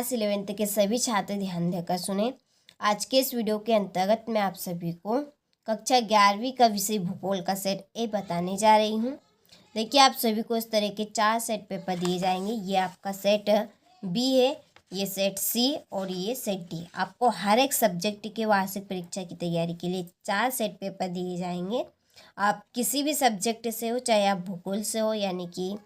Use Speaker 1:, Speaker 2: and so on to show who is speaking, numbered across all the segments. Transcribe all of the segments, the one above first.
Speaker 1: Class 11th के सभी छात्र ध्यान देकर सुने। आज के इस वीडियो के अंतर्गत मैं आप सभी को कक्षा 11वीं का विषय भूगोल का सेट ए बताने जा रही हूँ। देखिए, आप सभी को इस तरह के 4 सेट पेपर दिए जाएंगे। ये आपका सेट बी है, ये सेट सी और ये सेट डी। आपको हर एक सब्जेक्ट के वार्षिक परीक्षा की तैयारी के लिए 4 सेट पेपर दिए जाएंगे। आप किसी भी सब्जेक्ट से हो, चाहे आप भूगोल से हो यानी कि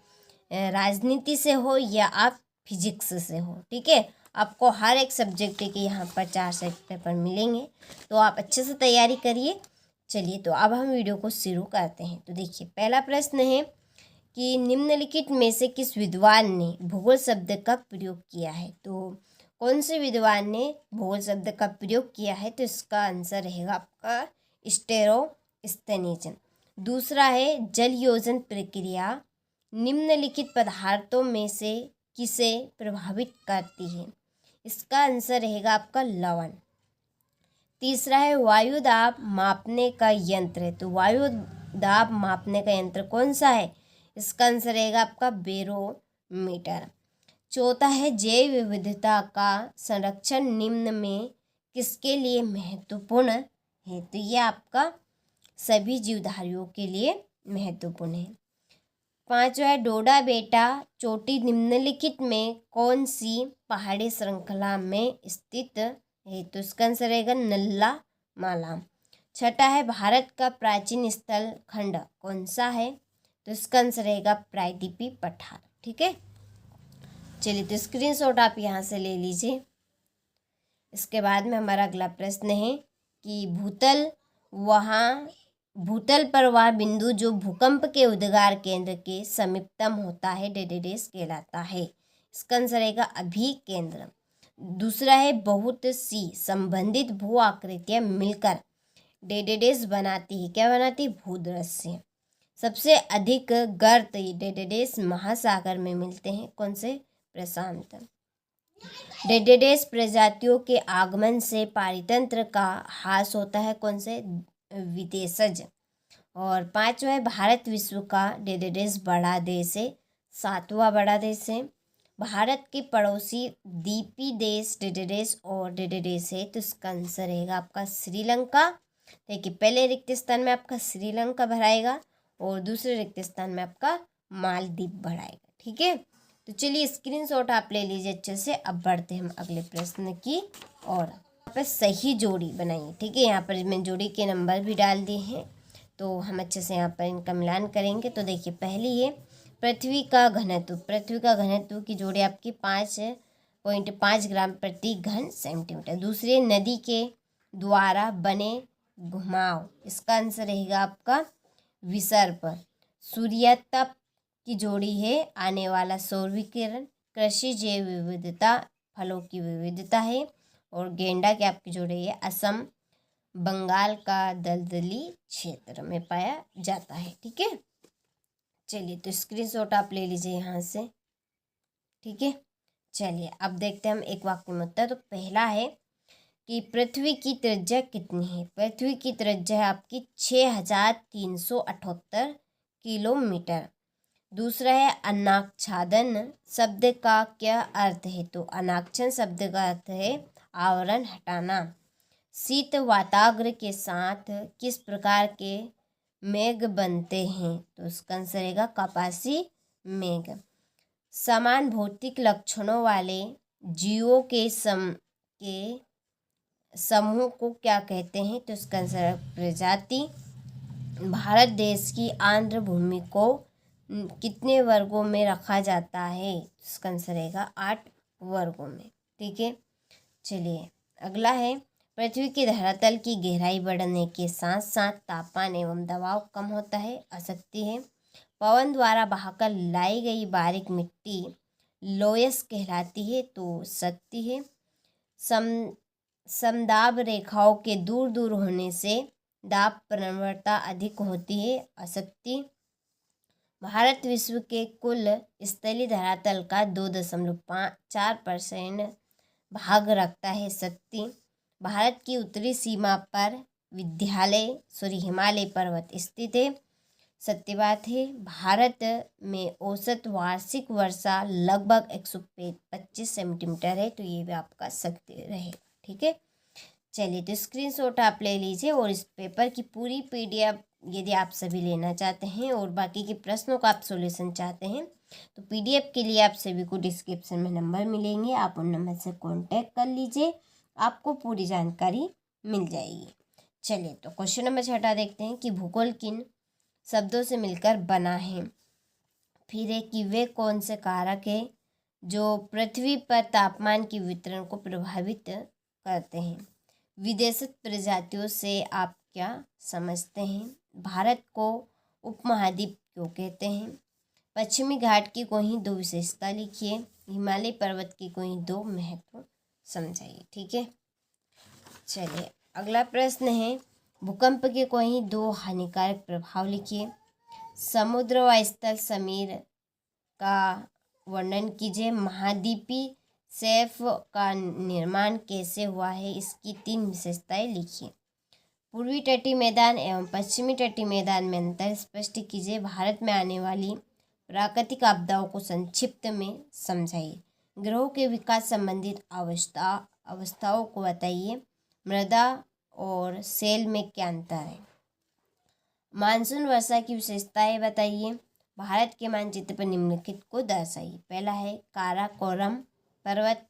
Speaker 1: राजनीति से हो या आप फिजिक्स से हो, ठीक है। आपको हर एक सब्जेक्ट के यहाँ पर 4 सेट पेपर मिलेंगे, तो आप अच्छे से तैयारी करिए। चलिए, तो अब हम वीडियो को शुरू करते हैं। तो देखिए, पहला प्रश्न है कि निम्नलिखित में से किस विद्वान ने भूगोल शब्द का प्रयोग किया है। तो कौन से विद्वान ने भूगोल शब्द का प्रयोग किया है, तो इसका आंसर रहेगा आपका स्टेरोस्थेनीज। दूसरा है जल योजन प्रक्रिया निम्नलिखित पदार्थों में से किसे प्रभावित करती है। इसका आंसर रहेगा आपका लवण। तीसरा है वायु दाब मापने का यंत्र। तो वायु दाब मापने का यंत्र कौन सा है। इसका आंसर रहेगा आपका बैरोमीटर। चौथा है जैव विविधता का संरक्षण निम्न में किसके लिए महत्वपूर्ण है। तो ये आपका सभी जीवधारियों के लिए महत्वपूर्ण है। पांचवा है डोडा बेटा चोटी निम्नलिखित में कौन सी पहाड़ी श्रृंखला में स्थित है। तो इसका आंसर रहेगा नल्ला माला। छठा है भारत का प्राचीन स्थल खंड कौन सा है। तो इसका आंसर रहेगा प्रायद्वीपीय पठार, ठीक है। चलिए, तो स्क्रीनशॉट आप यहाँ से ले लीजिए। इसके बाद में हमारा अगला प्रश्न है कि भूतल पर वह बिंदु जो भूकंप के उद्गार केंद्र के समीपतम होता है डेडेस कहलाता है। इसका आंसर रहेगा अभिकेंद्र। दूसरा है बहुत सी संबंधित भू आकृतियां मिलकर डेडेस बनाती है। क्या बनाती है। भूदृश्य। सबसे अधिक गर्त डेडेस महासागर में मिलते हैं। कौन से। प्रशांत। डेडेस प्रजातियों के आगमन से पारितंत्र का ह्रास होता है। कौन से। विदेशज। और पांचवा है भारत विश्व का डेडेस बड़ा देश है। 7वां बड़ा देश है। भारत के पड़ोसी द्वीपी देश डेडेस और डेडेस है। तो इसका आंसर रहेगा आपका श्रीलंका। देखिए, पहले रिक्त स्थान में आपका श्रीलंका भराएगा और दूसरे रिक्त स्थान में आपका मालदीव भराएगा, ठीक है। तो चलिए, स्क्रीनशॉट आप ले लीजिए अच्छे से। अब बढ़ते हैं हम अगले प्रश्न की और यहाँ पर सही जोड़ी बनाइए, ठीक है। यहाँ पर मैं जोड़ी के नंबर भी डाल दिए हैं, तो हम अच्छे से यहाँ पर इनका मिलान करेंगे। तो देखिए, पहली है पृथ्वी का घनत्व। पृथ्वी का घनत्व की जोड़ी आपकी 5.5 ग्राम प्रति घन सेंटीमीटर। दूसरी नदी के द्वारा बने घुमाव। इसका आंसर रहेगा आपका विसर्प। सूर्यातप की जोड़ी है आने वाला सौर विकिरण। कृषि जैव विविधता फलों की विविधता है। और गेंडा की आपकी जोड़ी है असम बंगाल का दलदली क्षेत्र में पाया जाता है, ठीक है। चलिए, तो स्क्रीनशॉट आप ले लीजिए यहाँ से, ठीक है। चलिए, अब देखते हैं हम एक वाक्य में उत्तर। तो पहला है कि पृथ्वी की त्रिज्या कितनी है। पृथ्वी की त्रिज्या है आपकी 6378 किलोमीटर। दूसरा है अनाच्छादन शब्द का क्या अर्थ है। तो अनाच्छन शब्द का अर्थ है आवरण हटाना। शीत वाताग्र के साथ किस प्रकार के मेघ बनते हैं। तो इसका आंसर रहेगा कपासी मेघ। समान भौतिक लक्षणों वाले जीवों के समूह को क्या कहते हैं। तो इसका आंसर है प्रजाति। भारत देश की आंध्र भूमि को कितने वर्गों में रखा जाता है। इसका आंसर रहेगा 8 वर्गों में, ठीक है। चलिए, अगला है पृथ्वी के धरातल की गहराई बढ़ने के साथ साथ तापमान एवं दबाव कम होता है। असत्य है। पवन द्वारा बहाकर लाई गई बारीक मिट्टी लोयस कहलाती है। तो सत्य है। समदाब रेखाओं के दूर दूर होने से दाब प्रवणता अधिक होती है। असत्य। भारत विश्व के कुल स्थलीय धरातल का 2.4% भाग रखता है। सत्य। भारत की उत्तरी सीमा पर हिमालय पर्वत स्थित है। सत्य बात है। भारत में औसत वार्षिक वर्षा लगभग 125 सेंटीमीटर है, तो ये भी आपका सत्य रहेगा। ठीक है, चलिए तो स्क्रीनशॉट आप ले लीजिए और इस पेपर की पूरी पीडीएफ यदि आप सभी लेना चाहते हैं और बाकी के प्रश्नों का आप सॉल्यूशन चाहते हैं तो पीडीएफ के लिए आप सभी को डिस्क्रिप्शन में नंबर मिलेंगे, आप उन नंबर से कांटेक्ट कर लीजिए, आपको पूरी जानकारी मिल जाएगी। चलिए तो क्वेश्चन नंबर 6 देखते हैं कि भूगोल किन शब्दों से मिलकर बना है। फिर है कि वे कौन से कारक है जो पृथ्वी पर तापमान की वितरण को प्रभावित करते हैं। विदेशी प्रजातियों से आप क्या समझते हैं। भारत को उपमहाद्वीप क्यों कहते हैं। पश्चिमी घाट की कोई 2 विशेषता लिखिए। हिमालय पर्वत की कोई 2 महत्व समझाइए। ठीक है, चलिए अगला प्रश्न है भूकंप के कोई 2 हानिकारक प्रभाव लिखिए। समुद्र व स्थल समीर का वर्णन कीजिए। महाद्वीपीय शेल्फ का निर्माण कैसे हुआ है, इसकी 3 विशेषताएं लिखिए। पूर्वी तटीय मैदान एवं पश्चिमी तटीय मैदान में अंतर स्पष्ट कीजिए। भारत में आने वाली प्राकृतिक आपदाओं को संक्षिप्त में समझाइए। ग्रहों के विकास संबंधित अवस्थाओं को बताइए। मृदा और सेल में क्या अंतर है। मानसून वर्षा की विशेषताएं बताइए। भारत के मानचित्र पर निम्नलिखित को दर्शाइए। पहला है काराकोरम पर्वत,